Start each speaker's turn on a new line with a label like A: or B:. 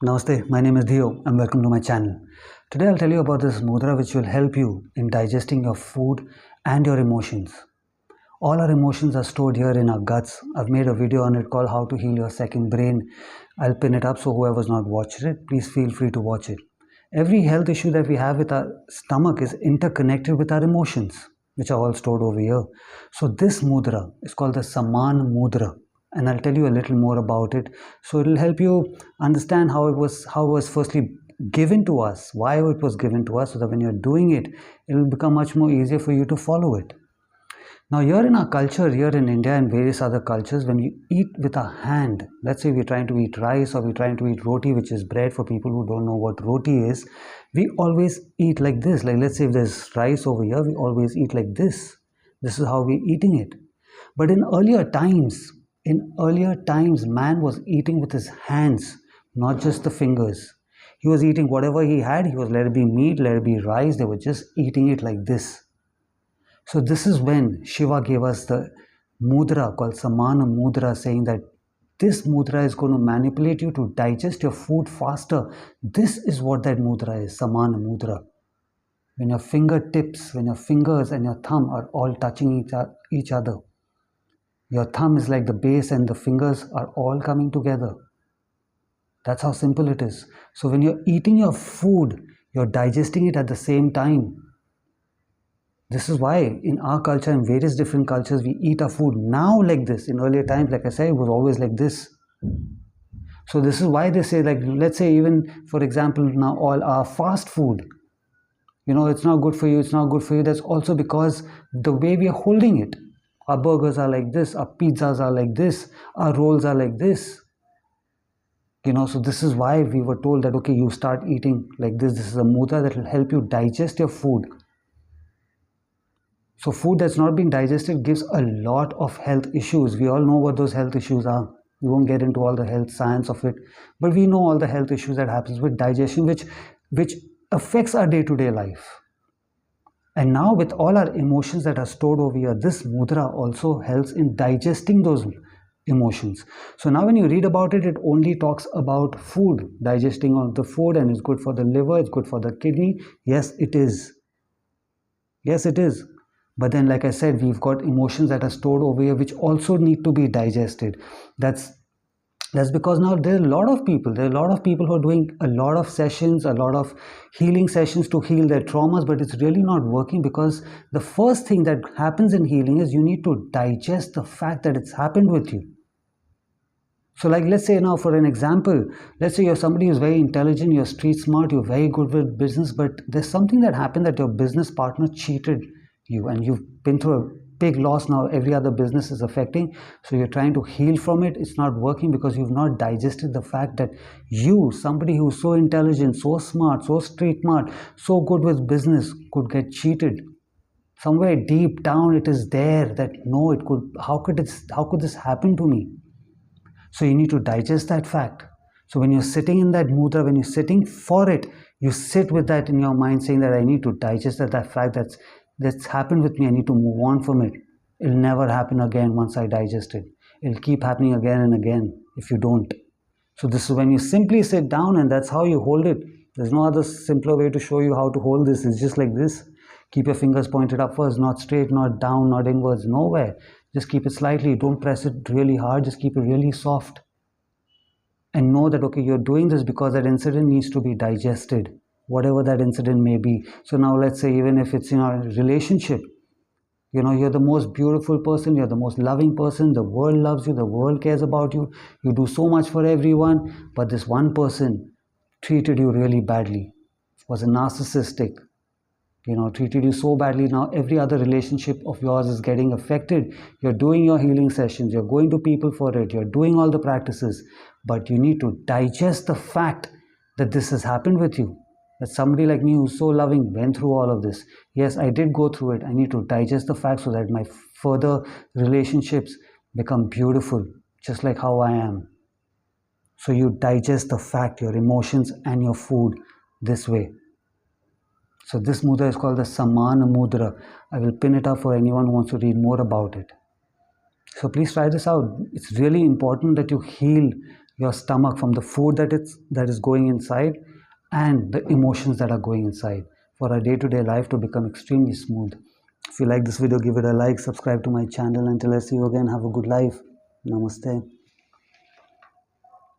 A: Namaste, my name is Dhieyo and welcome to my channel. Today I'll tell you about this mudra which will help you in digesting your food and your emotions. All our emotions are stored here in our guts. I've made a video on it called How to Heal Your Second Brain. I'll pin it up so whoever's not watched it, please feel free to watch it. Every health issue that we have with our stomach is interconnected with our emotions, which are all stored over here. So this mudra is called the Saman Mudra. And I'll tell you a little more about it. So it'll help you understand how it was firstly given to us, why it was given to us, so that when you're doing it, it'll become much more easier for you to follow it. Now here in our culture, here in India and various other cultures, when we eat with our hand, let's say we're trying to eat rice or we're trying to eat roti, which is bread for people who don't know what roti is, we always eat like this. Like let's say if there's rice over here, we always eat like this. This is how we're eating it. But in earlier times, man was eating with his hands, not just the fingers. He was eating whatever he had. He was, let it be meat, let it be rice. They were just eating it like this. So this is when Shiva gave us the mudra called Samana Mudra, saying that this mudra is going to manipulate you to digest your food faster. This is what that mudra is, Samana Mudra. When your fingertips, when your fingers and your thumb are all touching each other. Your thumb is like the base and the fingers are all coming together. That's how simple it is. So when you're eating your food, you're digesting it at the same time. This is why in our culture, in various different cultures, we eat our food now like this. In earlier times, like I said, it was always like this. So this is why they say, like, let's say even, for example, now all our fast food, it's not good for you, it's not good for you. That's also because the way we are holding it. Our burgers are like this, our pizzas are like this, our rolls are like this. So this is why we were told that, okay, you start eating like this. This is a mudra that will help you digest your food. So food that's not being digested gives a lot of health issues. We all know what those health issues are. We won't get into all the health science of it, but we know all the health issues that happens with digestion, which affects our day-to-day life. And now with all our emotions that are stored over here, this mudra also helps in digesting those emotions. So now when you read about it, it only talks about food, digesting of the food, and it's good for the liver, it's good for the kidney. Yes, it is. Yes, it is. But then, like I said, we've got emotions that are stored over here, which also need to be digested. That's because now there are a lot of people who are doing a lot of sessions, a lot of healing sessions to heal their traumas, but it's really not working, because the first thing that happens in healing is you need to digest the fact that it's happened with you. So like, let's say now, for an example, let's say you're somebody who's very intelligent, you're street smart, you're very good with business, but there's something that happened, that your business partner cheated you and you've been through a big loss. Now every other business is affecting, so you're trying to heal from it. It's not working because you've not digested the fact that you, somebody who's so intelligent, so smart, so street smart, so good with business, could get cheated. Somewhere deep down it is there that no, it could, how could this happen to me? So you need to digest that fact. So when you're sitting in that mudra, when you're sitting for it, you sit with that in your mind, saying that I need to digest that fact that's happened with me. I need to move on from it. It'll never happen again once I digest it. It'll keep happening again and again if you don't. So this is when you simply sit down, and that's how you hold it. There's no other simpler way to show you how to hold this. It's just like this. Keep your fingers pointed upwards, not straight, not down, not inwards, nowhere. Just keep it slightly. Don't press it really hard. Just keep it really soft. And know that, okay, you're doing this because that incident needs to be digested, whatever that incident may be. So now let's say, even if it's in a relationship, you're the most beautiful person, you're the most loving person, the world loves you, the world cares about you, you do so much for everyone, but this one person treated you really badly, was a narcissistic, treated you so badly. Now every other relationship of yours is getting affected. You're doing your healing sessions, you're going to people for it, you're doing all the practices, but you need to digest the fact that this has happened with you, that somebody like me who's so loving went through all of this. Yes, I did go through it. I need to digest the fact so that my further relationships become beautiful, just like how I am. So you digest the fact, your emotions and your food this way. So this mudra is called the Samana Mudra. I will pin it up for anyone who wants to read more about it. So please try this out. It's really important that you heal your stomach, from the food that is going inside, and the emotions that are going inside, for our day-to-day life to become extremely smooth. If you like this video, give it a like, subscribe to my channel. Until I see you again, have a good life. Namaste.